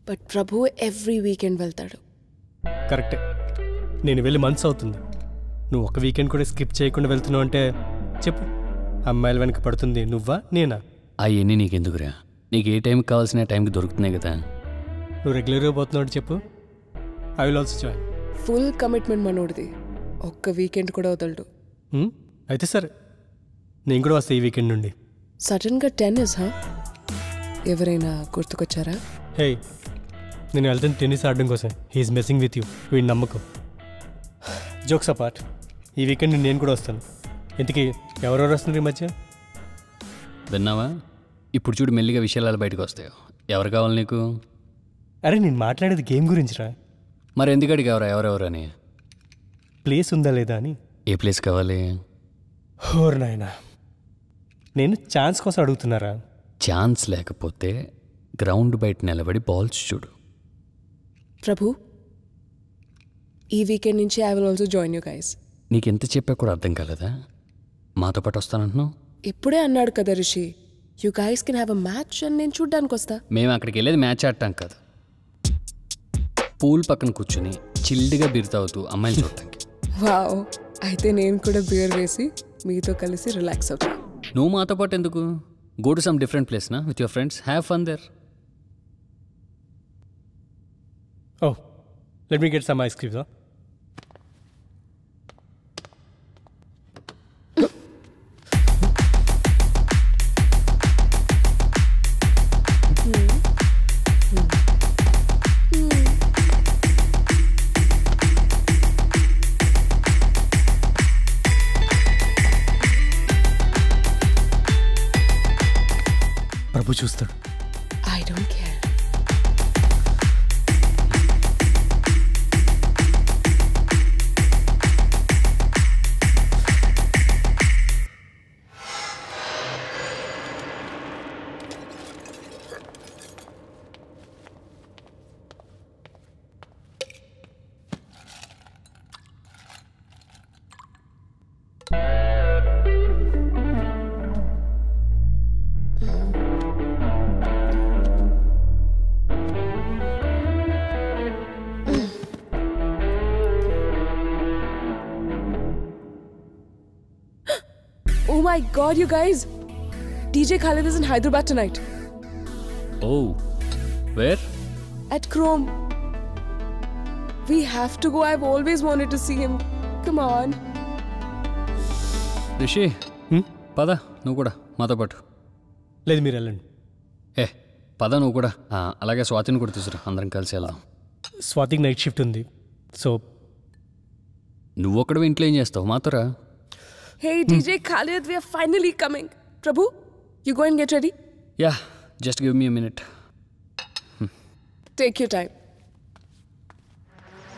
But Prabhu every weekend వెళ్తాడు. కరెక్టే, నేను వెళ్ళి మంత్స్ అవుతుంది. నువ్వు ఒక వీకెండ్ కూడా స్కిప్ చేయకుండా వెళ్తున్నావు అంటే చెప్పు, అమ్మాయిల వెనక పడుతుంది నువ్వా నేనా? అవన్నీ నీకెందుకురా, నీకు ఏ టైంకి కావాల్సిన టైంకి దొరుకుతున్నాయి కదా. నువ్వు రెగ్యులర్గా పోతున్నావు చెప్పు, I will also join. Full commitment మనోడిది, ఒక్క వీకెండ్ కూడా వదలడు. అయితే సరే, నేను కూడా వస్తా ఈ వీకెండ్ నుండి. సడన్గా టెన్నిస్ ఎవరైనా గుర్తుకొచ్చారా? హే, నేను వెళ్తాను టెన్నిస్ ఆడడం కోసం. హీఈస్ మెస్సింగ్ విత్ యూ, వీడి నమ్మకం. జోక్స్ అపార్ట్, ఈ వీకెండ్ నేను కూడా వస్తాను. ఇంతకీ ఎవరెవరు వస్తున్నారు ఈ మధ్య? విన్నావా? ఇప్పుడు చూడు మెల్లిగా విషయాలు బయటకు వస్తాయో. ఎవరు కావాలి నీకు? అరే నేను మాట్లాడేది గేమ్ గురించిరా. మరి ఎందుకు అడిగావరా ఎవరెవరు అని? ప్లేస్ ఉందా లేదా అని. ఏ ప్లేస్ కావాలి? హోర్ నాయనా, నేను ఛాన్స్ కోసం అడుగుతున్నారా? ఛాన్స్ లేకపోతే గ్రౌండ్ బయట నిలబడి బాల్స్ చూడు. ప్రభు, ఈ వీకెండ్ నుంచి I will also join you guys. నీకెంత చెప్పా కూడా అర్థం కాలేదా? మాతో పాటు వస్తానంటున్నావు. ఇప్పుడే అన్నాడు కదా Rishi, you guys can have a match అని నేను చూడ్డానికి వస్తా. మేము అక్కడికి వెళ్ళేది మ్యాచ్ ఆడటాం కాదు, పూల్ పక్కన కూర్చుని చిల్డ్గా బీర్ తాగుతూ అమ్మాయిని చూడటానికి. వావ్, అయితే నేను కూడా బియర్ వేసి మీతో కలిసి రిలాక్స్ అవుతా. నువ్వు మాతో పాటు ఎందుకు? Go to some different place నా with your friends, have fun there. Oh, let me get some ice creams. Prabhu చూస్తాడు. I don't care. Oh my god, you guys! DJ Khaled is in Hyderabad tonight. Oh, where? At Chrome. We have to go. I've always wanted to see him. Come on. Rishi, పద నువ్వు కూడా మాతో పాటు. లేదు, మీరు వెళ్ళండి. పద నువ్వు కూడా. అలాగే స్వాతిని కూడా తీసుకురా, అందరం కలిసి వెళ్దాం. స్వాతికి నైట్ షిఫ్ట్ ఉంది, సో నువ్వు ఒక్కడే ఇంట్లో ఏం చేస్తావు? మాతోరా. Hey DJ Khaled, we are finally coming. Prabhu, you go and get ready? Yeah, just give me a minute. Take your time.